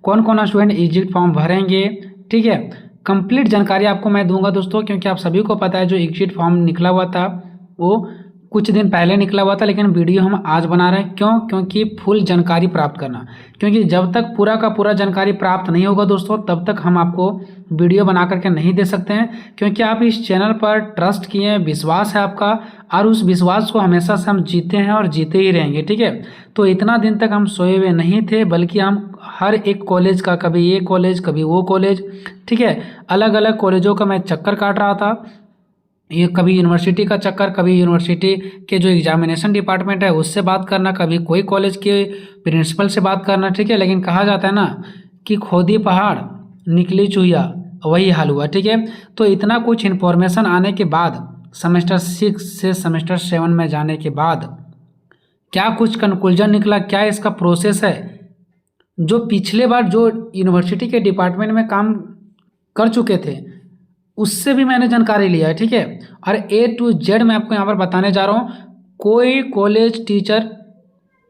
कौन कौन student exit form भरेंगे, ठीक है। कंप्लीट जानकारी आपको मैं दूंगा दोस्तों, क्योंकि आप सभी को पता है जो एग्जिट फॉर्म निकला हुआ था वो कुछ दिन पहले निकला हुआ था, लेकिन वीडियो हम आज बना रहे हैं। क्यों? क्योंकि फुल जानकारी प्राप्त करना, क्योंकि जब तक पूरा का पूरा जानकारी प्राप्त नहीं होगा दोस्तों तब तक हम आपको वीडियो बना करके नहीं दे सकते हैं, क्योंकि आप इस चैनल पर ट्रस्ट किए हैं, विश्वास है आपका, और उस विश्वास को हमेशा से हम जीते हैं और जीते ही रहेंगे, ठीक है। तो इतना दिन तक हम सोए हुए नहीं थे, बल्कि हम हर एक कॉलेज का, कभी ये कॉलेज कभी वो कॉलेज, ठीक है, अलग अलग कॉलेजों का मैं चक्कर काट रहा था। ये कभी यूनिवर्सिटी का चक्कर, कभी यूनिवर्सिटी के जो एग्जामिनेशन डिपार्टमेंट है उससे बात करना, कभी कोई कॉलेज के प्रिंसिपल से बात करना, ठीक है। लेकिन कहा जाता है ना कि खोदी पहाड़ निकली चूहिया, वही हाल हुआ, ठीक है। तो इतना कुछ इन्फॉर्मेशन आने के बाद, सेमेस्टर 6 से सेमेस्टर 7 में जाने के बाद क्या कुछ कंक्लूजन निकला, क्या इसका प्रोसेस है, जो पिछले बार जो यूनिवर्सिटी के डिपार्टमेंट में काम कर चुके थे उससे भी मैंने जानकारी लिया है, ठीक है। और A to Z मैं आपको यहाँ पर बताने जा रहा हूँ। कोई कॉलेज टीचर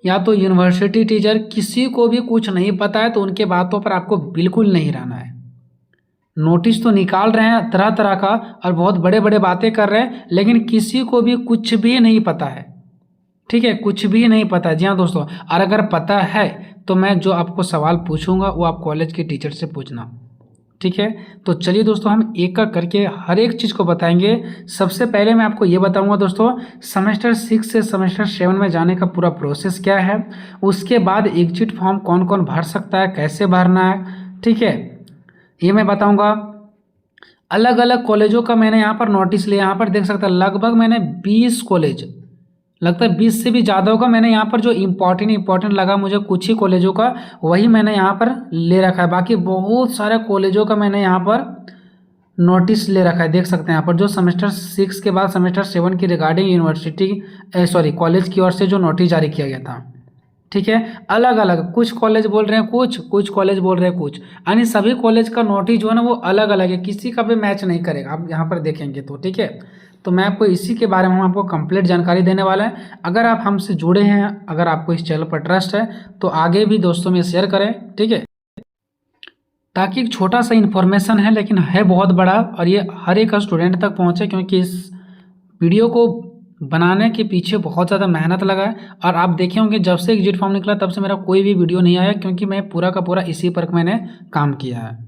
या तो यूनिवर्सिटी टीचर किसी को भी कुछ नहीं पता है तो उनके बातों पर आपको बिल्कुल नहीं रहना है। नोटिस तो निकाल रहे हैं तरह तरह का और बहुत बड़े बड़े बातें कर रहे हैं, लेकिन किसी को भी कुछ भी नहीं पता है, ठीक है, कुछ भी नहीं पता है। जी हाँ दोस्तों, और अगर पता है तो मैं जो आपको सवाल पूछूंगा वो आप कॉलेज के टीचर से पूछना, ठीक है। तो चलिए दोस्तों हम एक एक करके हर एक चीज़ को बताएंगे। सबसे पहले मैं आपको ये बताऊंगा दोस्तों सेमेस्टर 6 से सेमेस्टर 7 में जाने का पूरा प्रोसेस क्या है, उसके बाद एग्जिट फॉर्म कौन कौन भर सकता है, कैसे भरना है, ठीक है, ये मैं बताऊंगा। अलग अलग कॉलेजों का मैंने यहाँ पर नोटिस लिया, यहाँ पर देख सकते हैं लगभग मैंने 20 कॉलेज, लगता है 20 से भी ज़्यादा होगा। मैंने यहाँ पर जो इम्पोर्टेंट लगा मुझे कुछ ही कॉलेजों का, वही मैंने यहाँ पर ले रखा है। बाकी बहुत सारे कॉलेजों का मैंने यहाँ पर नोटिस ले रखा है, देख सकते हैं यहाँ पर जो सेमेस्टर 6 के बाद सेमेस्टर 7 की रिगार्डिंग यूनिवर्सिटी कॉलेज की ओर से जो नोटिस जारी किया गया था, ठीक है। अलग अलग कुछ कॉलेज बोल रहे हैं कुछ कॉलेज बोल रहे हैं कुछ, यानी सभी कॉलेज का नोटिस जो है ना वो अलग अलग है, किसी का भी मैच नहीं करेगा, आप यहाँ पर देखेंगे तो, ठीक है। तो मैं आपको इसी के बारे में हम आपको कंप्लीट जानकारी देने वाला है। अगर आप हमसे जुड़े हैं, अगर आपको इस चैनल पर ट्रस्ट है तो आगे भी दोस्तों में शेयर करें, ठीक है, ताकि एक छोटा सा इन्फॉर्मेशन है लेकिन है बहुत बड़ा और ये हर एक स्टूडेंट तक पहुंचे, क्योंकि इस वीडियो को बनाने के पीछे बहुत ज़्यादा मेहनत लगा है। और आप देखे होंगे जब से एग्जिट फॉर्म निकला तब से मेरा कोई भी वीडियो नहीं आया, क्योंकि मैं पूरा का पूरा इसी पर मैंने काम किया है।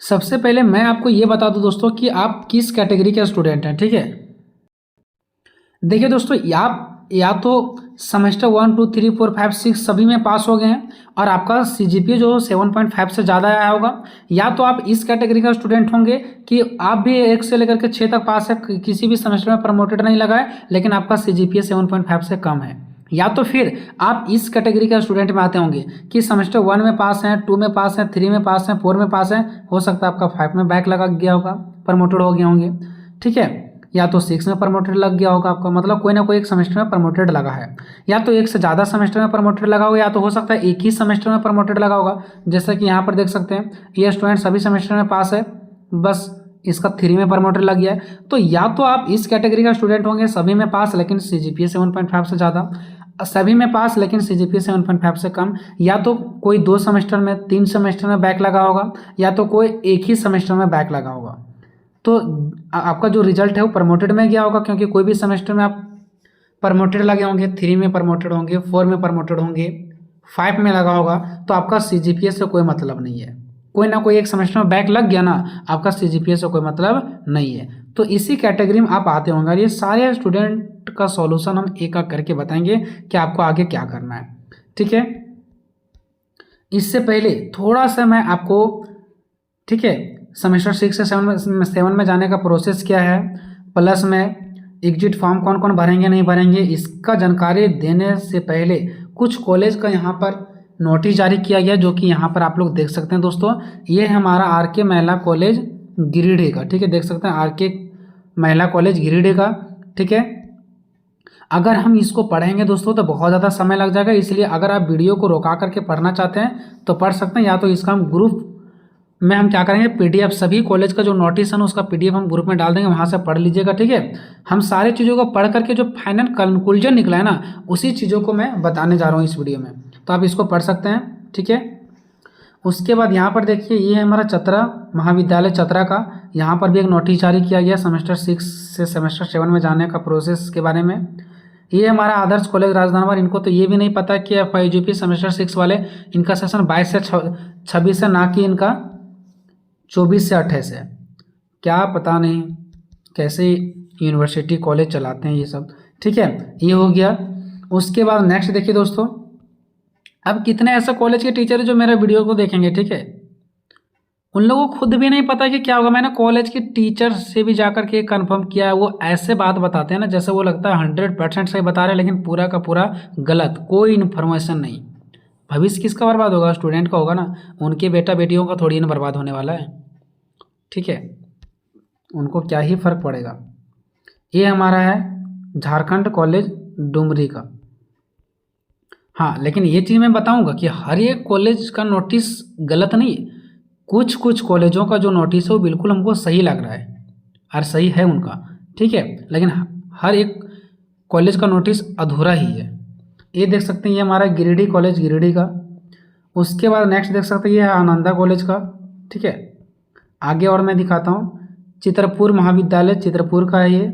सबसे पहले मैं आपको ये बता दूं दोस्तों कि आप किस कैटेगरी के स्टूडेंट हैं, ठीक है। देखिए दोस्तों, आप या तो सेमेस्टर 1 2 3 4 5 6 सभी में पास हो गए हैं और आपका CGPA जो 7.5 से ज़्यादा आया होगा, या तो आप इस कैटेगरी का स्टूडेंट होंगे कि आप भी 1 से लेकर के 6 तक पास है, किसी भी सेमेस्टर में प्रमोटेड नहीं लगा है, लेकिन आपका CGPA 7.5 से कम है। या तो फिर आप इस कैटेगरी का स्टूडेंट में आते होंगे कि सेमेस्टर 1 में पास हैं, 2 में पास हैं, 3 में पास हैं, 4 में पास हैं, हो सकता है आपका 5 में बैक लगा गया होगा, प्रमोटेड हो गए होंगे, ठीक है, या तो 6 में प्रमोटेड लग गया होगा आपका, मतलब कोई ना कोई एक सेमेस्टर में प्रमोटेड लगा है, या तो एक से ज़्यादा सेमेस्टर में प्रमोटेड लगा होगा, या तो हो सकता है एक ही सेमेस्टर में प्रमोटेड लगा होगा। जैसा कि यहाँ पर देख सकते हैं ये स्टूडेंट सभी सेमेस्टर में पास है, बस इसका 3 में प्रमोटेड लग गया है। तो या तो आप इस कैटेगरी का स्टूडेंट होंगे सभी में पास लेकिन CGPA 7.5 से ज़्यादा, सभी में पास लेकिन CGPA 7.5 से कम, या तो कोई 2 सेमेस्टर में 3 सेमेस्टर में बैक लगा होगा, या तो कोई एक ही सेमेस्टर में बैक लगा होगा। तो आपका जो रिजल्ट है वो प्रमोटेड में गया होगा, क्योंकि कोई भी सेमेस्टर में आप प्रमोटेड लगे होंगे, 3 में प्रमोटेड होंगे, 4 में प्रमोटेड होंगे, 5 में लगा होगा, तो आपका CGPA से कोई मतलब नहीं है। कोई ना कोई एक सेमेस्टर में बैक लग गया ना, आपका CGPA से कोई मतलब नहीं है। तो इसी कैटेगरी में आप आते होंगे और ये सारे स्टूडेंट का सॉल्यूशन हम एक एक करके बताएंगे कि आपको आगे क्या करना है, ठीक है। इससे पहले थोड़ा सा मैं आपको, ठीक है, सेमेस्टर 6 से 7 में जाने का प्रोसेस क्या है, प्लस में एग्जिट फॉर्म कौन कौन भरेंगे नहीं भरेंगे, इसका जानकारी देने से पहले कुछ कॉलेज का यहाँ पर नोटिस जारी किया गया, जो कि यहाँ पर आप लोग देख सकते हैं दोस्तों। ये है हमारा RK महिला कॉलेज गिरिडीह का, ठीक है, देख सकते हैं RK महिला कॉलेज गिरिडीह का, ठीक है। अगर हम इसको पढ़ेंगे दोस्तों तो बहुत ज़्यादा समय लग जाएगा, इसलिए अगर आप वीडियो को रोका करके पढ़ना चाहते हैं तो पढ़ सकते हैं, या तो इसका हम ग्रुप में हम क्या करेंगे PDF सभी कॉलेज का जो नोटिस है ना उसका PDF हम ग्रुप में डाल देंगे, वहाँ से पढ़ लीजिएगा, ठीक है। हम सारी चीज़ों को पढ़ करके जो फाइनल कंक्लूजन निकला है ना उसी चीज़ों को मैं बताने जा रहा हूँ इस वीडियो में, तो आप इसको पढ़ सकते हैं, ठीक है। उसके बाद यहाँ पर देखिए ये है हमारा चतरा महाविद्यालय चतरा का। यहाँ पर भी एक नोटिस जारी किया गया सेमेस्टर 6 से सेमेस्टर 7 में जाने का प्रोसेस के बारे में। ये हमारा आदर्श कॉलेज राजधानी। इनको तो ये भी नहीं पता कि FIUGP सेमेस्टर 6 वाले इनका सेशन 22 से 26 है, ना कि इनका 24 से 28 है। क्या पता नहीं कैसे यूनिवर्सिटी कॉलेज चलाते हैं ये सब। ठीक है, ये हो गया। उसके बाद नेक्स्ट देखिए दोस्तों, अब कितने ऐसे कॉलेज के टीचर हैं जो मेरे वीडियो को देखेंगे, ठीक है, उन लोगों को खुद भी नहीं पता कि क्या होगा। मैंने कॉलेज के टीचर से भी जाकर के कंफर्म किया है, वो ऐसे बात बताते हैं ना जैसे वो लगता है 100% सही बता रहे हैं, लेकिन पूरा का पूरा गलत, कोई इन्फॉर्मेशन नहीं। भविष्य किसका बर्बाद होगा? स्टूडेंट का होगा ना, उनके बेटा बेटियों का थोड़ी ना बर्बाद होने वाला है। ठीक है, उनको क्या ही फर्क पड़ेगा। ये हमारा है झारखंड कॉलेज डुमरी का। हाँ, लेकिन ये चीज़ मैं बताऊंगा कि हर एक कॉलेज का नोटिस गलत नहीं है। कुछ कुछ कॉलेजों का जो नोटिस है वो बिल्कुल हमको सही लग रहा है और सही है उनका, ठीक है, लेकिन हर एक कॉलेज का नोटिस अधूरा ही है। ये देख सकते हैं, ये हमारा गिरिडीह कॉलेज गिरिडीह का। उसके बाद नेक्स्ट देख सकते हैं, ये है आनंदा कॉलेज का। ठीक है, आगे और मैं दिखाता हूँ, चित्रपुर महाविद्यालय चित्रपुर का है ये।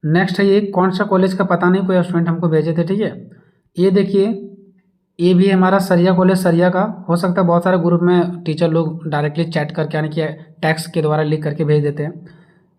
नेक्स्ट है ये कौन सा कॉलेज का पता नहीं, कोई स्टूडेंट हमको भेजे थे। ठीक है, ये देखिए, ये भी हमारा सरिया कॉलेज सरिया का। हो सकता है बहुत सारे ग्रुप में टीचर लोग डायरेक्टली चैट करके यानी कि टेक्स्ट के द्वारा लिख करके भेज देते हैं।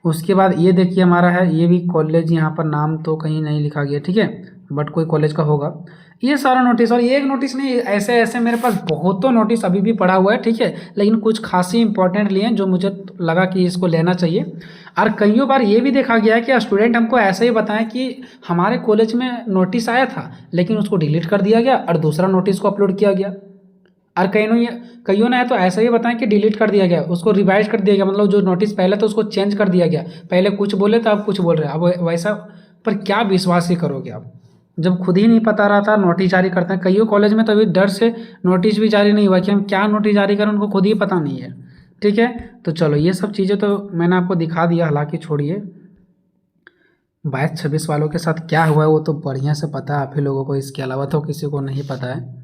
उसके बाद ये देखिए हमारा है, ये भी कॉलेज, यहाँ पर नाम तो कहीं नहीं लिखा गया, ठीक है, बट कोई कॉलेज का होगा। ये सारा नोटिस, और ये एक नोटिस नहीं, ऐसे ऐसे मेरे पास बहुतों नोटिस अभी भी पड़ा हुआ है। ठीक है, लेकिन कुछ खासी इंपॉर्टेंट लिए जो मुझे लगा कि इसको लेना चाहिए। और कईयों बार ये भी देखा गया है कि स्टूडेंट हमको ऐसे ही बताएं कि हमारे कॉलेज में नोटिस आया था लेकिन उसको डिलीट कर दिया गया और दूसरा नोटिस को अपलोड किया गया। और कईयों ने तो ऐसा ही बताएं कि डिलीट कर दिया गया, उसको रिवाइज कर दिया गया, मतलब जो नोटिस पहले था उसको चेंज कर दिया गया। पहले कुछ बोले तो अब कुछ बोल रहे हैं, अब वैसा। पर क्या विश्वास ही करोगे आप, जब खुद ही नहीं पता रहा था नोटिस जारी करते हैं। कईयों कॉलेज में तो अभी डर से नोटिस भी जारी नहीं हुआ कि हम क्या नोटिस जारी करें, उनको खुद ही पता नहीं है। ठीक है, तो चलो ये सब चीज़ें तो मैंने आपको दिखा दिया। हालांकि छोड़िए, 22-26 वालों के साथ क्या हुआ है वो तो बढ़िया से पता है आप ही लोगों को, इसके अलावा तो किसी को नहीं पता है।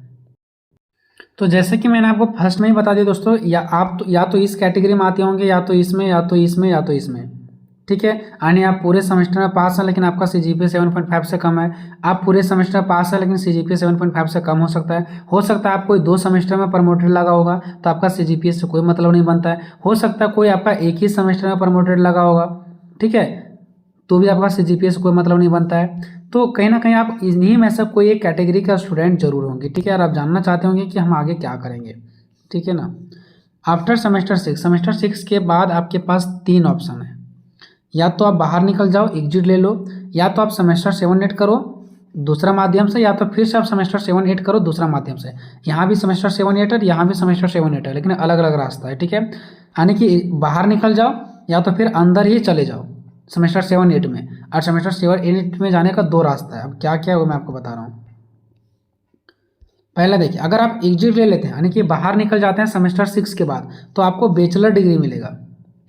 तो जैसे कि मैंने आपको फर्स्ट में ही बता दिया दोस्तों, या तो इस कैटेगरी में आते होंगे, या तो इसमें, या तो इसमें, या तो इसमें। ठीक है, यानी आप पूरे सेमेस्टर में पास हैं लेकिन आपका CGPA 7.5 से कम है। आप पूरे सेमेस्टर में पास है लेकिन CGPA 7.5 से कम हो सकता है। हो सकता है आप कोई 2 सेमेस्टर में प्रमोटेड लगा होगा तो आपका CGPA से कोई मतलब नहीं बनता है। हो सकता है कोई आपका एक ही सेमेस्टर में प्रमोटेड लगा होगा, ठीक है, तो भी आपका CGPA से कोई मतलब नहीं बनता है। तो कहीं ना कहीं आप इन्हीं में से कोई एक कैटेगरी का स्टूडेंट जरूर होंगे। ठीक है, और आप जानना चाहते होंगे कि हम आगे क्या करेंगे। ठीक है ना, आफ्टर सेमेस्टर 6 के बाद आपके पास 3 ऑप्शन है। या तो आप बाहर निकल जाओ, एग्जिट ले लो, या तो आप सेमेस्टर 7-8 करो दूसरा माध्यम से, या तो फिर से आप सेमेस्टर 7-8 करो दूसरा माध्यम से। यहाँ भी सेमेस्टर 7-8 है, यहाँ भी सेमेस्टर 7-8 है, लेकिन अलग अलग रास्ता है। ठीक है, यानी कि बाहर निकल जाओ या तो फिर अंदर ही चले जाओ सेमेस्टर 7-8 में। और सेमेस्टर 7-8 में जाने का 2 रास्ता है। अब क्या क्या है वो मैं आपको बता रहा हूँ। पहला देखिए, अगर आप एग्जिट ले लेते हैं यानी कि बाहर निकल जाते हैं सेमेस्टर 6 के बाद, तो आपको बैचलर डिग्री मिलेगा।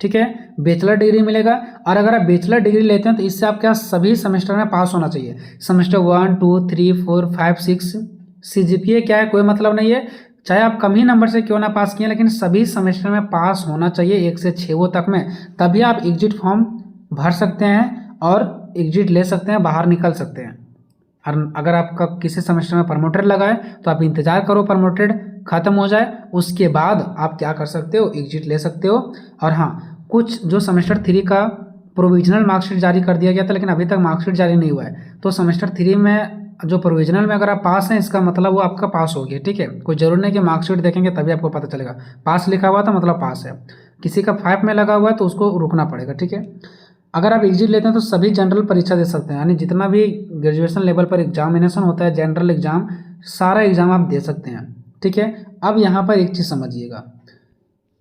ठीक है, बैचलर डिग्री मिलेगा। और अगर आप बैचलर डिग्री लेते हैं तो इससे आपके सभी सेमेस्टर में पास होना चाहिए। सेमेस्टर 1, 2, 3, 4, 5, 6 CGPA क्या है कोई मतलब नहीं है, चाहे आप कम ही नंबर से क्यों ना पास किए, लेकिन सभी सेमेस्टर में पास होना चाहिए 1 से 6 तक में। तभी आप एग्जिट फॉर्म भर सकते हैं और एग्जिट ले सकते हैं, बाहर निकल सकते हैं। और अगर आपका किसी सेमेस्टर में प्रमोटेड लगा है तो आप इंतज़ार करो प्रमोटेड ख़त्म हो जाए, उसके बाद आप क्या कर सकते हो, एग्जिट ले सकते हो। और हाँ, कुछ जो सेमेस्टर 3 का प्रोविजनल मार्कशीट जारी कर दिया गया था लेकिन अभी तक मार्कशीट जारी नहीं हुआ है, तो सेमेस्टर 3 में जो प्रोविजनल में अगर आप पास हैं इसका मतलब वो आपका पास हो गया। ठीक है, कोई जरूर नहीं कि मार्कशीट देखेंगे तभी आपको पता चलेगा। पास लिखा हुआ था मतलब पास है। किसी का 5 में लगा हुआ है तो उसको रुकना पड़ेगा। ठीक है, अगर आप एग्जिट लेते हैं तो सभी जनरल परीक्षा दे सकते हैं, यानी जितना भी ग्रेजुएशन लेवल पर एग्जामिनेशन होता है जनरल एग्जाम, सारा एग्जाम आप दे सकते हैं। ठीक है, अब यहाँ पर एक चीज़ समझिएगा,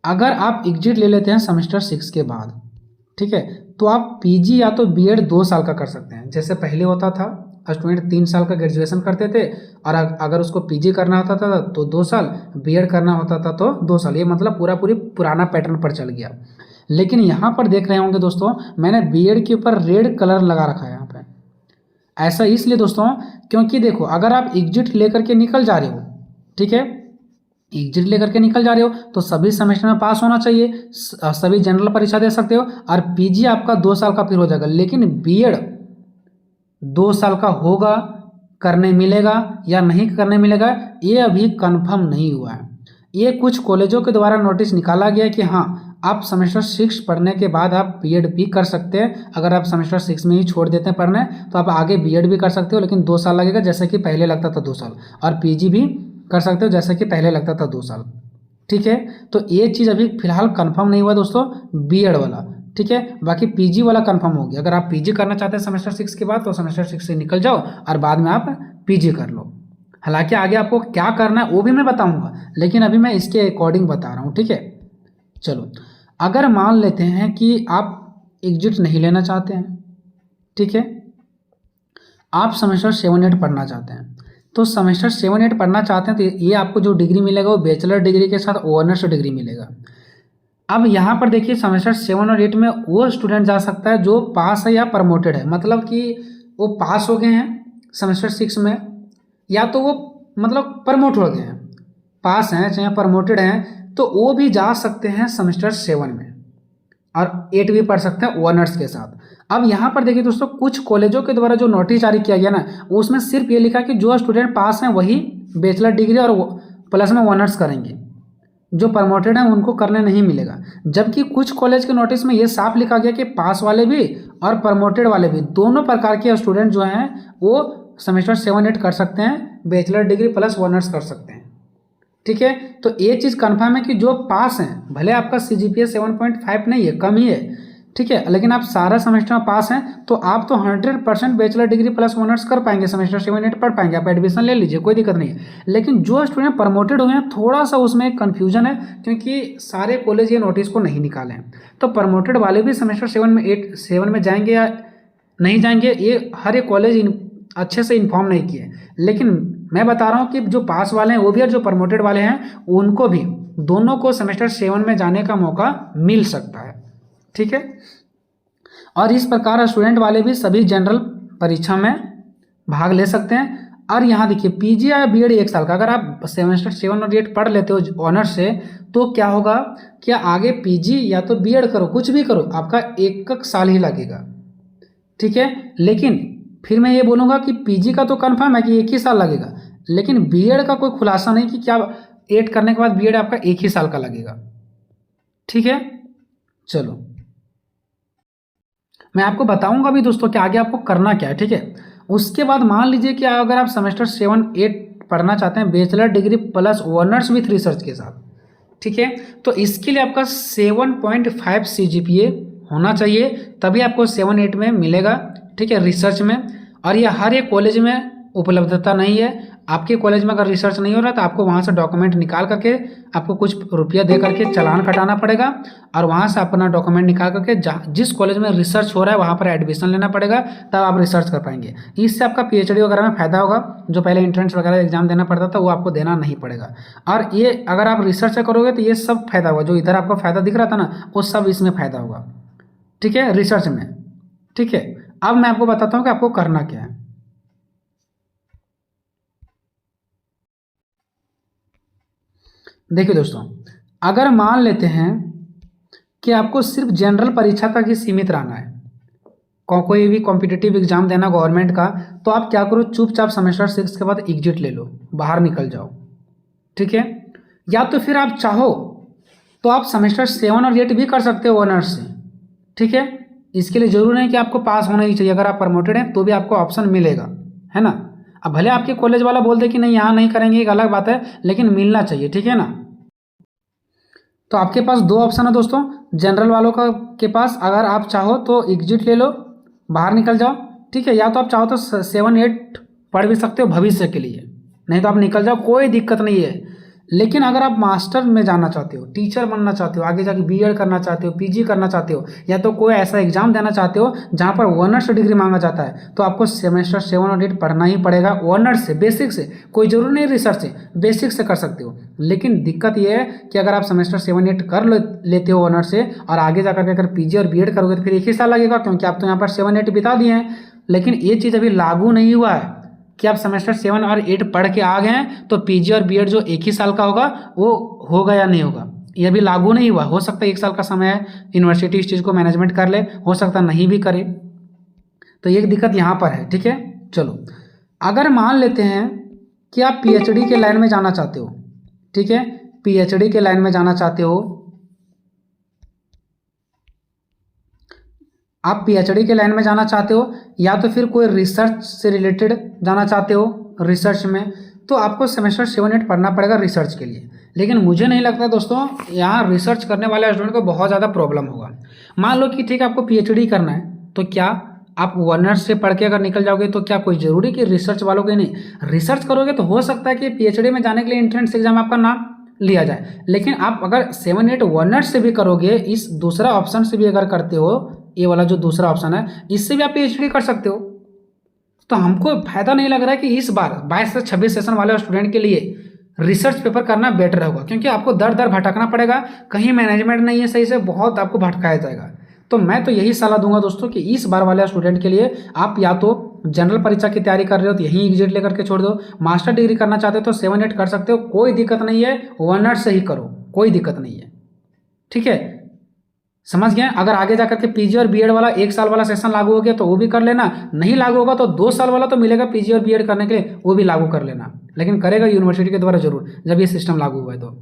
अगर आप एग्जिट ले लेते हैं सेमेस्टर 6 के बाद, ठीक है, तो आप PG या तो BEd 2 साल का कर सकते हैं। जैसे पहले होता था, स्टूडेंट 3 साल का ग्रेजुएशन करते थे और अगर उसको PG करना होता था तो 2 साल, BEd करना होता था तो 2 साल। ये मतलब पूरी पुराना पैटर्न पर चल गया। लेकिन यहाँ पर देख रहे होंगे दोस्तों, मैंने BEd के ऊपर रेड कलर लगा रखा है यहाँ पे। ऐसा इसलिए दोस्तों क्योंकि देखो, अगर आप एग्जिट लेकर के निकल जा रहे हो, ठीक है, एग्जिट लेकर के निकल जा रहे हो तो सभी सेमेस्टर में पास होना चाहिए, सभी जनरल परीक्षा दे सकते हो, और पीजी आपका 2 साल का फिर हो जाएगा। लेकिन बीएड 2 साल का होगा, करने मिलेगा या नहीं करने मिलेगा, ये अभी कंफर्म नहीं हुआ है। ये कुछ कॉलेजों के द्वारा नोटिस निकाला गया कि हाँ, आप सेमेस्टर 6 पढ़ने के बाद आप बीएड भी कर सकते हैं। अगर आप सेमेस्टर 6 में ही छोड़ देते हैं पढ़ने तो आप आगे बीएड भी कर सकते हो, लेकिन 2 साल लगेगा जैसे कि पहले लगता था 2 साल, और पीजी भी कर सकते हो जैसे कि पहले लगता था 2 साल। ठीक है, तो ये चीज़ अभी फिलहाल कंफर्म नहीं हुआ दोस्तों, बीएड वाला। ठीक है, बाकी पीजी वाला कंफर्म हो गया। अगर आप पीजी करना चाहते हैं सेमेस्टर 6 के बाद तो सेमेस्टर 6 से निकल जाओ और बाद में आप पीजी कर लो। हालांकि आगे आपको क्या करना है वो भी मैं बताऊंगा, लेकिन अभी मैं इसके अकॉर्डिंग बता रहा हूँ। ठीक है, चलो अगर मान लेते हैं कि आप एग्जिट नहीं लेना चाहते हैं, ठीक है, आप सेमेस्टर 7-8 पढ़ना चाहते हैं, तो सेमेस्टर 7-8 पढ़ना चाहते हैं तो ये आपको जो डिग्री मिलेगा वो बैचलर डिग्री के साथ ऑनर्स डिग्री मिलेगा। अब यहाँ पर देखिए सेमेस्टर 7 और 8 में वो स्टूडेंट जा सकता है जो पास है या प्रमोटेड है, मतलब कि वो पास हो गए हैं सेमेस्टर 6 में, या तो वो मतलब प्रमोट हो गए हैं, पास हैं चाहे प्रमोटेड हैं, तो वो भी जा सकते हैं सेमेस्टर 7 में, और 8 भी पढ़ सकते हैं ऑनर्स के साथ। अब यहाँ पर देखिए दोस्तों, कुछ कॉलेजों के द्वारा जो नोटिस जारी किया गया ना, उसमें सिर्फ ये लिखा कि जो स्टूडेंट पास हैं वही बैचलर डिग्री और प्लस में ऑनर्स करेंगे, जो प्रमोटेड हैं उनको करने नहीं मिलेगा। जबकि कुछ कॉलेज के नोटिस में ये साफ लिखा गया कि पास वाले भी और प्रमोटेड वाले भी, दोनों प्रकार के स्टूडेंट जो हैं वो सेमेस्टर 7-8 कर सकते हैं, बैचलर डिग्री प्लस ऑनर्स कर सकते हैं। ठीक है, तो ये चीज़ कन्फर्म है कि जो पास हैं, भले आपका CGPA 7.5 नहीं है, कम ही है, ठीक है, लेकिन आप सारा सेमेस्टर में पास हैं तो आप तो 100% बैचलर डिग्री प्लस ऑनर्स कर पाएंगे, सेमेस्टर 7-8 पढ़ पाएंगे, आप एडमिशन ले लीजिए, कोई दिक्कत नहीं है। लेकिन जो स्टूडेंट प्रमोटेड हुए हैं थोड़ा सा उसमें कन्फ्यूजन है, क्योंकि सारे कॉलेज ये नोटिस को नहीं निकाले हैं। तो प्रमोटेड वाले भी सेमेस्टर 7 में जाएंगे या नहीं जाएंगे, ये हर एक कॉलेज अच्छे से इन्फॉर्म नहीं किए। लेकिन मैं बता रहा हूँ कि जो पास वाले हैं वो भी और जो प्रमोटेड वाले हैं उनको भी, दोनों को सेमेस्टर 7 में जाने का मौका मिल सकता है। ठीक है, और इस प्रकार स्टूडेंट वाले भी सभी जनरल परीक्षा में भाग ले सकते हैं। और यहाँ देखिए पीजी या बीएड 1 साल का, अगर आप सेमेस्टर 7 और 8 पढ़ लेते हो ऑनर्स से, तो क्या होगा कि आगे पीजी या तो बीएड करो, कुछ भी करो, आपका 1 साल ही लगेगा। ठीक है, लेकिन फिर मैं ये बोलूँगा कि पीजी का तो कंफर्म है कि 1 ही साल लगेगा, लेकिन बीएड का कोई खुलासा नहीं कि क्या 8 करने के बाद बीएड आपका 1 ही साल का लगेगा। ठीक है, चलो मैं आपको बताऊंगा भी दोस्तों कि आगे आपको करना क्या है। ठीक है, उसके बाद मान लीजिए कि अगर आप सेमेस्टर 7-8 पढ़ना चाहते हैं bachelor degree plus honours with research के साथ, ठीक है, तो इसके लिए आपका 7.5 CGPA होना चाहिए, तभी आपको 7-8 में मिलेगा। ठीक है, रिसर्च में। और ये हर एक कॉलेज में उपलब्धता नहीं है। आपके कॉलेज में अगर रिसर्च नहीं हो रहा तो आपको वहाँ से डॉक्यूमेंट निकाल करके आपको कुछ रुपया दे करके चालान कटाना पड़ेगा, और वहाँ से अपना डॉक्यूमेंट निकाल करके जिस कॉलेज में रिसर्च हो रहा है वहाँ पर एडमिशन लेना पड़ेगा, तब आप रिसर्च कर पाएंगे। इससे आपका PhD वगैरह में फ़ायदा होगा, जो पहले एंट्रेंस वगैरह एग्जाम देना पड़ता था वो आपको देना नहीं पड़ेगा। और ये अगर आप रिसर्च करोगे तो ये सब फायदा होगा, जो इधर आपको फ़ायदा दिख रहा था ना वो सब इसमें फ़ायदा होगा। ठीक है, रिसर्च में। ठीक है, अब मैं आपको बताता हूँ कि आपको करना क्या है। देखिए दोस्तों, अगर मान लेते हैं कि आपको सिर्फ जनरल परीक्षा तक ही सीमित रहना है, कोई भी कॉम्पिटिटिव एग्जाम देना गवर्नमेंट का, तो आप क्या करो, चुपचाप सेमेस्टर 6 के बाद एग्जिट ले लो, बाहर निकल जाओ। ठीक है, या तो फिर आप चाहो तो आप सेमेस्टर 7 और 8 भी कर सकते हो ऑनर्स से। ठीक है, इसके लिए जरूरी नहीं कि आपको पास होना ही चाहिए, अगर आप प्रमोटेड हैं तो भी आपको ऑप्शन मिलेगा, है ना। अब भले आपके कॉलेज वाला बोल दे कि नहीं यहाँ नहीं करेंगे, एक अलग बात है, लेकिन मिलना चाहिए। ठीक है ना, तो आपके पास 2 ऑप्शन है दोस्तों, जनरल वालों का के पास, अगर आप चाहो तो एग्जिट ले लो, बाहर निकल जाओ। ठीक है, या तो आप चाहो तो 7-8 पढ़ भी सकते हो भविष्य के लिए, नहीं तो आप निकल जाओ, कोई दिक्कत नहीं है। लेकिन अगर आप मास्टर में जाना चाहते हो, टीचर बनना चाहते हो, आगे जाके बीएड करना चाहते हो, पीजी करना चाहते हो, या तो कोई ऐसा एग्जाम देना चाहते हो जहाँ पर ऑनर्स डिग्री मांगा जाता है, तो आपको सेमेस्टर 7 और 8 पढ़ना ही पड़ेगा ऑनर्स से, बेसिक से। कोई जरूरी नहीं रिसर्च से, बेसिक से कर सकते हो। लेकिन दिक्कत यह है कि अगर आप सेमेस्टर 7-8 कर लेते हो ऑनर्स से, और आगे जाकर के अगर पीजी और बीएड करोगे तो फिर 1 ही साल लगेगा, क्योंकि आप तो यहाँ पर 7-8 बिता दिए हैं। लेकिन ये चीज़ अभी लागू नहीं हुआ है, कि आप सेमेस्टर 7 और 8 पढ़ के आ गए हैं तो पीजी और बीएड जो एक ही साल का होगा वो होगा या नहीं होगा, ये भी लागू नहीं हुआ। हो सकता है 1 साल का समय है, यूनिवर्सिटी इस चीज़ को मैनेजमेंट कर ले, हो सकता नहीं भी करे, तो एक दिक्कत यहाँ पर है। ठीक है, चलो अगर मान लेते हैं कि आप पीएचडी के लाइन में जाना चाहते हो, ठीक है, पीएचडी के लाइन में जाना चाहते हो, आप पीएचडी के लाइन में जाना चाहते हो या तो फिर कोई रिसर्च से रिलेटेड जाना चाहते हो रिसर्च में, तो आपको सेमेस्टर 7-8 पढ़ना पड़ेगा रिसर्च के लिए। लेकिन मुझे नहीं लगता दोस्तों यहाँ रिसर्च करने वाले स्टूडेंट को बहुत ज़्यादा प्रॉब्लम होगा। मान लो कि ठीक है आपको पीएचडी करना है, तो क्या आप ऑनर्स से पढ़ के अगर निकल जाओगे तो क्या कोई ज़रूरी कि रिसर्च वालों के नहीं, रिसर्च करोगे तो हो सकता है कि पीएचडी में जाने के लिए एंट्रेंस एग्जाम आपका नाम लिया जाए। लेकिन आप अगर 7-8 ऑनर्स से भी करोगे, इस दूसरा ऑप्शन से भी अगर करते हो, ये वाला जो दूसरा ऑप्शन है, इससे भी आप पीएचडी कर सकते हो। तो हमको फायदा नहीं लग रहा है कि इस बार 22 से 26 सेशन वाले स्टूडेंट के लिए रिसर्च पेपर करना बेटर होगा, क्योंकि आपको दर दर भटकना पड़ेगा, कहीं मैनेजमेंट नहीं है सही से, बहुत आपको भटकाया जाएगा। तो मैं तो यही सलाह दूंगा दोस्तों कि इस बार वाले स्टूडेंट के लिए आप या तो जनरल परीक्षा की तैयारी कर रहे हो तो यही एग्जिट लेकर के छोड़ दो, मास्टर डिग्री करना चाहते हो तो 7-8 कर सकते हो, कोई दिक्कत नहीं है, ऑनर्स से ही करो, कोई दिक्कत नहीं है। ठीक है, समझ गए। अगर आगे जाकर के पीजी और बीएड वाला 1 साल वाला सेशन लागू हो गया तो वो भी कर लेना, नहीं लागू होगा तो 2 साल वाला तो मिलेगा पीजी और बीएड करने के लिए, वो भी लागू कर लेना, लेकिन करेगा यूनिवर्सिटी के द्वारा जरूर जब ये सिस्टम लागू हुआ है तो।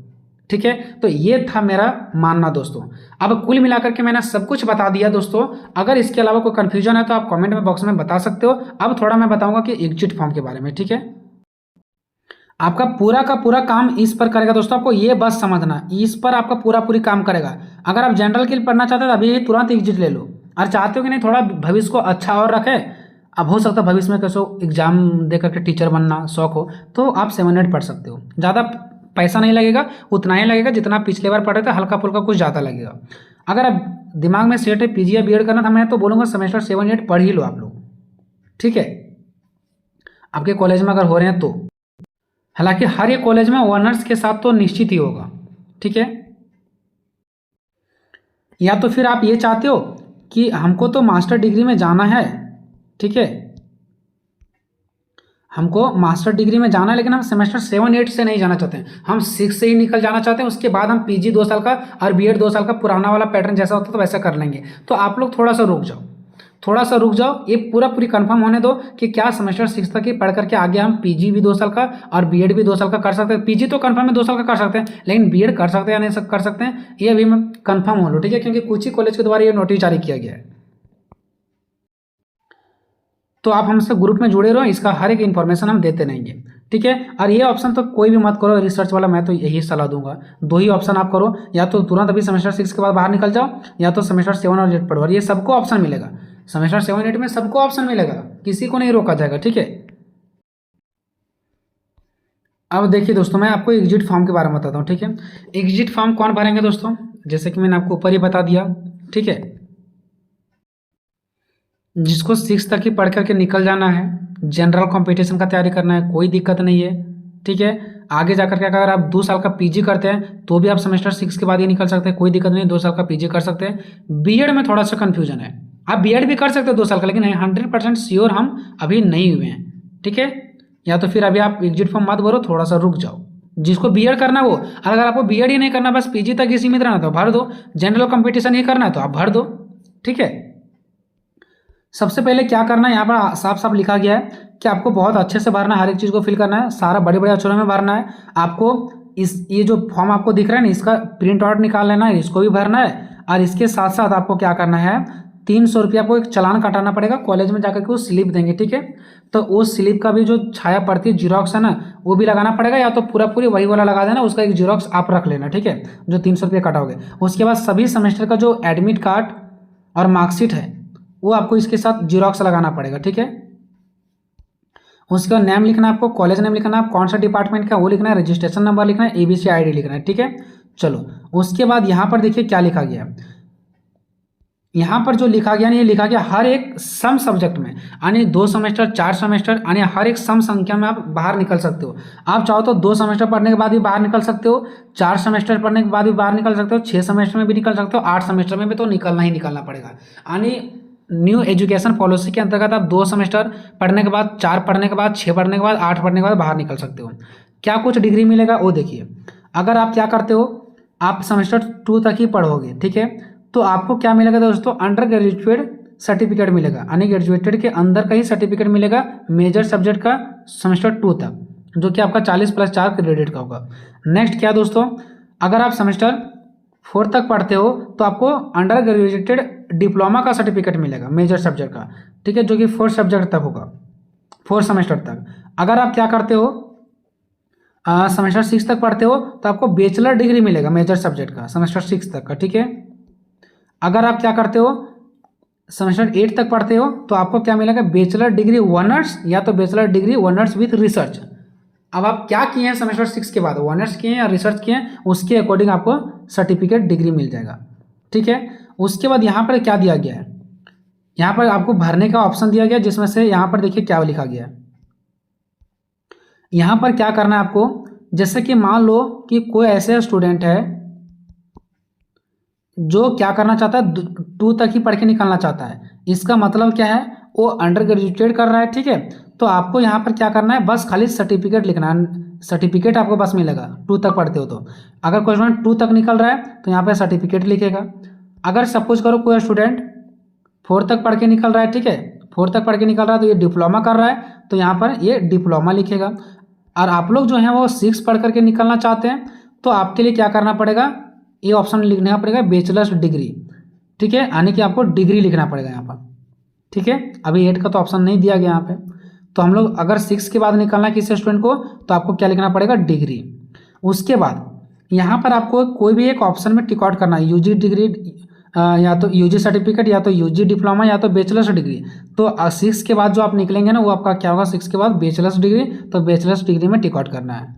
ठीक है, तो ये था मेरा मानना दोस्तों। अब कुल मिलाकर के मैंने सब कुछ बता दिया दोस्तों। अगर इसके अलावा कोई कन्फ्यूजन है तो आप कमेंट में बॉक्स में बता सकते हो। अब थोड़ा मैं बताऊंगा कि एग्जिट फॉर्म के बारे में। ठीक है, आपका पूरा का पूरा काम इस पर करेगा दोस्तों, आपको ये बस समझना, इस पर आपका पूरी काम करेगा। अगर आप जनरल के लिए पढ़ना चाहते हो तो अभी तुरंत एग्जिट ले लो, और चाहते हो कि नहीं थोड़ा भविष्य को अच्छा और रखे, अब हो सकता है भविष्य में कैसे एग्जाम दे करके टीचर बनना शौक हो, तो आप 7-8 पढ़ सकते हो। ज़्यादा पैसा नहीं लगेगा, उतना ही लगेगा जितना पिछले बार पढ़े थे, हल्का फुल्का कुछ ज़्यादा लगेगा। अगर आप दिमाग में सेट है पीजी या बीएड करना था, मैं तो बोलूँगा सेमेस्टर 7-8 पढ़ ही लो आप लोग। ठीक है, आपके कॉलेज में अगर हो रहे हैं तो, हालांकि हर एक कॉलेज में ऑनर्स के साथ तो निश्चित ही होगा। ठीक है, या तो फिर आप ये चाहते हो कि हमको तो मास्टर डिग्री में जाना है, ठीक है, हमको मास्टर डिग्री में जाना है, लेकिन हम सेमेस्टर 7-8 से नहीं जाना चाहते हैं, हम 6 से ही निकल जाना चाहते हैं, उसके बाद हम पीजी 2 साल का और बीएड 2 साल का पुराना वाला पैटर्न जैसा होता है तो वैसा कर लेंगे। तो आप लोग थोड़ा सा रुक जाओ, थोड़ा सा रुक जाओ, ये पूरी कंफर्म होने दो कि क्या सेमेस्टर 6 तक ही पढ़ करके आगे हम पीजी भी 2 साल का और बीएड भी 2 साल का कर सकते हैं। पीजी तो कंफर्म है 2 साल का कर सकते हैं, लेकिन बीएड कर सकते हैं या नहीं कर सकते हैं ये अभी मैं कंफर्म हो लो। ठीक है, क्योंकि कुछ ही कॉलेज के द्वारा ये नोटिस जारी किया गया है। तो आप हमसे ग्रुप में जुड़े रहो, इसका हर एक इन्फॉर्मेशन हम देते रहेंगे। ठीक है, और ये ऑप्शन तो कोई भी मत करो रिसर्च वाला, मैं तो यही सलाह दूंगा। 2 ही ऑप्शन आप करो, या तो तुरंत अभी सेमेस्टर 6 के बाद बाहर निकल जाओ, या तो सेमेस्टर 7 और 8 पढ़ो, और ये सबको ऑप्शन मिलेगा। सेमेस्टर 7-8 में सबको ऑप्शन मिलेगा, किसी को नहीं रोका जाएगा। ठीक है, अब देखिए दोस्तों मैं आपको एग्जिट फॉर्म के बारे में बताता हूँ। ठीक है, एग्जिट फॉर्म कौन भरेंगे दोस्तों, जैसे कि मैंने आपको ऊपर ही बता दिया। ठीक है, जिसको 6 तक ही पढ़ करके निकल जाना है, जनरल कंपटीशन का तैयारी करना है, कोई दिक्कत नहीं है। ठीक है, आगे जाकर के अगर आप 2 साल का पीजी करते हैं तो भी आप सेमेस्टर 6 के बाद ही निकल सकते हैं, कोई दिक्कत नहीं, 2 साल का पीजी कर सकते हैं। बीएड में थोड़ा सा कन्फ्यूजन है, आप बीएड भी कर सकते हैं 2 साल का, लेकिन 100% श्योर हम अभी नहीं हुए हैं। ठीक है, या तो फिर अभी आप एग्जिट फॉर्म मत भरो, थोड़ा सा रुक जाओ। जिसको बीएड करना है वो, अगर आपको बीएड ही नहीं करना, बस पीजी तक ही सीमित रहना तो भर दो, जनरल कंपटीशन ही करना है तो आप भर दो। ठीक है, सबसे पहले क्या करना है, यहाँ पर साफ साफ लिखा गया है कि आपको बहुत अच्छे से भरना है, हर एक चीज़ को फिल करना है, सारा बड़े बड़े अक्षरों में भरना है। आपको ये जो फॉर्म आपको दिख रहा है ना, इसका प्रिंट आउट निकाल लेना है, इसको भी भरना है, और इसके साथ साथ आपको क्या करना है, 300 रुपया आपको एक चालान कटाना पड़ेगा, कॉलेज में जाकर के वो स्लिप देंगे। ठीक है, तो वो स्लिप का भी जो छाया पड़ती है जीरोक्स है ना, वो भी लगाना पड़ेगा, या तो पूरी वही वाला लगा देना, उसका एक जीरोक्स आप रख लेना। ठीक है, जो 300 रुपया कटाओगे, उसके बाद सभी सेमेस्टर का जो एडमिट कार्ड और मार्कशीट है वो आपको इसके साथ जीरोक्स लगाना पड़ेगा। ठीक है, उसका नेम लिखना है आपको, कॉलेज नेम लिखना है, कौन सा डिपार्टमेंट का वो लिखना है, रजिस्ट्रेशन नंबर लिखना है, एबीसी आईडी लिखना है। ठीक है, चलो उसके बाद यहाँ पर देखिए क्या लिखा गया, यहाँ पर जो लिखा गया ना, ये लिखा गया हर एक सम सब्जेक्ट में, यानी 2 सेमेस्टर 4 सेमेस्टर, यानी हर एक सम संख्या में आप बाहर निकल सकते हो। आप चाहो तो 2 सेमेस्टर पढ़ने के बाद भी बाहर निकल सकते हो, 4 सेमेस्टर पढ़ने के बाद भी बाहर निकल सकते हो, 6 सेमेस्टर में भी निकल सकते हो, 8 सेमेस्टर में भी तो निकलना ही निकलना पड़ेगा। यानी न्यू एजुकेशन पॉलिसी के अंतर्गत आप 2 सेमेस्टर पढ़ने के बाद, 4 पढ़ने के बाद, 6 पढ़ने के बाद, 8 पढ़ने के बाद बाहर निकल सकते हो। क्या कुछ डिग्री मिलेगा वो देखिए। अगर आप क्या करते हो, आप सेमेस्टर 2 तक ही पढ़ोगे, ठीक है, तो आपको क्या मिलेगा दोस्तों, अंडर ग्रेजुएट सर्टिफिकेट मिलेगा, यानी ग्रेजुएटेड के अंदर का ही सर्टिफिकेट मिलेगा मेजर सब्जेक्ट का सेमेस्टर 2 तक, जो कि आपका 40 + 4 क्रेडिट का होगा। नेक्स्ट क्या दोस्तों, अगर आप सेमेस्टर 4 तक पढ़ते हो तो आपको अंडर ग्रेजुएटेड डिप्लोमा का सर्टिफिकेट मिलेगा मेजर सब्जेक्ट का, ठीक है, जो कि 4 सब्जेक्ट तक होगा, 4 सेमेस्टर तक। अगर आप क्या करते हो, सेमेस्टर 6 तक पढ़ते हो तो आपको बैचलर डिग्री मिलेगा मेजर सब्जेक्ट का सेमेस्टर 6 तक का, ठीक है। अगर आप क्या करते हो, सेमेस्टर 8 तक पढ़ते हो तो आपको क्या मिलेगा, बैचलर डिग्री ऑनर्स या तो bachelor degree honours with research. अब आप क्या किए हैं सेमेस्टर 6 के बाद, ऑनर्स किए हैं या रिसर्च किए हैं, उसके अकॉर्डिंग आपको सर्टिफिकेट डिग्री मिल जाएगा, ठीक है। उसके बाद यहाँ पर क्या दिया गया है, यहाँ पर आपको भरने का ऑप्शन दिया गया, जिसमें से यहाँ पर देखिए क्या लिखा गया है। यहाँ पर क्या करना है आपको, जैसे कि मान लो कि कोई ऐसे स्टूडेंट है जो क्या करना चाहता है, 2 तक ही पढ़ के निकलना चाहता है, इसका मतलब क्या है, वो अंडर ग्रेजुएट कर रहा है, ठीक है। तो आपको यहाँ पर क्या करना है, बस खाली सर्टिफिकेट लिखना है, सर्टिफिकेट आपको बस मिलेगा 2 तक पढ़ते हो तो। अगर कोई स्टूडेंट 2 तक निकल रहा है तो यहाँ पर सर्टिफिकेट लिखेगा। अगर सपोज करो कोई स्टूडेंट 4 तक पढ़ के निकल रहा है, ठीक है, 4 तक पढ़ के निकल रहा है तो ये डिप्लोमा कर रहा है तो यहाँ पर ये डिप्लोमा लिखेगा। और आप लोग जो हैं वो 6 पढ़ करके निकलना चाहते हैं तो आपके लिए क्या करना पड़ेगा, ये ऑप्शन लिखना पड़ेगा बैचलर्स डिग्री, ठीक है, यानी कि आपको डिग्री लिखना पड़ेगा यहाँ पर, ठीक है। अभी 8 का तो ऑप्शन नहीं दिया गया यहाँ पे, तो हम लोग अगर 6 के बाद निकलना है किसी स्टूडेंट को तो आपको क्या लिखना पड़ेगा, डिग्री। उसके बाद यहाँ पर आपको कोई भी एक ऑप्शन में टिक आउट करना है, यूजी डिग्री या तो यूजी सर्टिफिकेट या तो यूजी डिप्लोमा या तो बैचलर्स डिग्री। तो 6 के बाद जो आप निकलेंगे ना वो आपका क्या होगा, 6 के बाद बैचलर्स डिग्री, तो बैचलर्स डिग्री में टिक आउट करना है।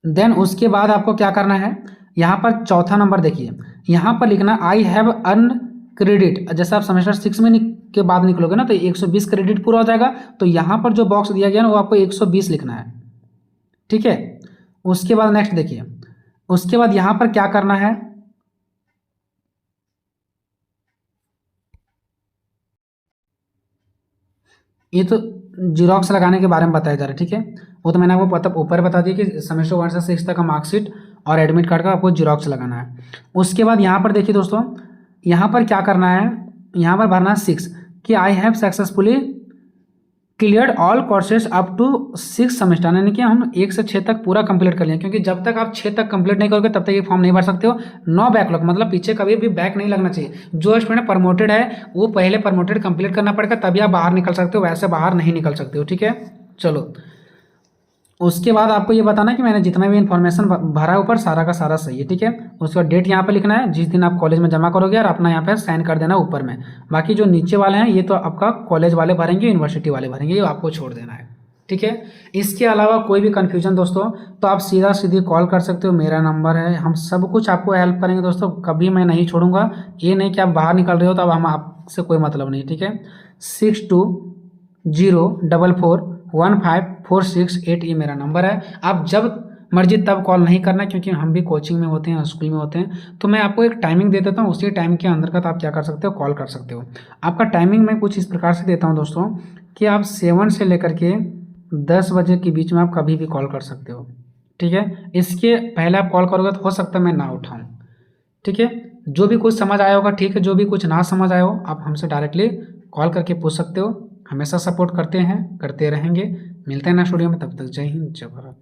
देन उसके बाद आपको क्या करना है, यहाँ पर चौथा नंबर देखिए, यहाँ पर लिखना आई हैव अर्न क्रेडिट। जैसे आप सेमेस्टर 6 में के बाद निकलोगे ना तो 120 क्रेडिट पूरा हो जाएगा, तो यहाँ पर जो बॉक्स दिया गया ना वो आपको 120 लिखना है, ठीक है। उसके बाद नेक्स्ट देखिए, उसके बाद यहाँ पर क्या करना है, ये तो जीरोक्स लगाने के बारे में बताया जा रहा है, ठीक है। वो तो मैंने आपको ऊपर बता दिया कि सेमेस्टर 1 से 6 तक का मार्कशीट और एडमिट कार्ड का आपको जीरोक्स लगाना है। उसके बाद यहाँ पर देखिए दोस्तों, यहाँ पर क्या करना है, यहाँ पर भरना है 6 कि I have successfully cleared all courses up to 6 semester, यानी कि हम 1 से 6 तक पूरा कंप्लीट कर लिया, क्योंकि जब तक आप 6 तक कंप्लीट नहीं करोगे तब तक ये फॉर्म नहीं भर सकते हो। नो बैकलॉग, मतलब पीछे कभी भी बैक नहीं लगना चाहिए। जो स्टूडेंट प्रमोटेड है वो पहले प्रमोटेड कंप्लीट करना पड़ेगा, तभी आप बाहर निकल सकते हो, वैसे बाहर नहीं निकल सकते हो, ठीक है। चलो उसके बाद आपको ये बताना कि मैंने जितना भी इन्फॉर्मेशन भरा है ऊपर सारा का सारा सही है, ठीक है। उसका डेट यहाँ पे लिखना है जिस दिन आप कॉलेज में जमा करोगे, और अपना यहाँ पे साइन कर देना ऊपर में। बाकी जो नीचे वाले हैं ये तो आपका कॉलेज वाले भरेंगे, यूनिवर्सिटी वाले भरेंगे, ये आपको छोड़ देना है, ठीक है। इसके अलावा कोई भी कन्फ्यूजन दोस्तों तो आप सीधी कॉल कर सकते हो, मेरा नंबर है, हम सब कुछ आपको हेल्प करेंगे दोस्तों, कभी मैं नहीं छोड़ूंगा। ये नहीं कि आप बाहर निकल रहे हो तो अब हम आपसे कोई मतलब नहीं, ठीक है। 6204415468 ये मेरा नंबर है। आप जब मर्जी तब कॉल नहीं करना, क्योंकि हम भी कोचिंग में होते हैं, स्कूल में होते हैं, तो मैं आपको एक टाइमिंग दे देता हूँ, उसी टाइम के अंदर का आप क्या कर सकते हो, कॉल कर सकते हो। आपका टाइमिंग मैं कुछ इस प्रकार से देता हूँ दोस्तों कि आप 7 से लेकर के 10 बजे के बीच में आप कभी भी कॉल कर सकते हो, ठीक है। इसके पहले आप कॉल करोगे तो हो सकता है मैं ना उठाऊँ, ठीक है। जो भी कुछ समझ आया होगा ठीक है, जो भी कुछ ना समझ आया हो आप हमसे डायरेक्टली कॉल करके पूछ सकते हो। हमेशा सपोर्ट करते हैं, करते रहेंगे। मिलते हैं नेक्स्ट वीडियो में, तब तक जय हिंद, जय भारत।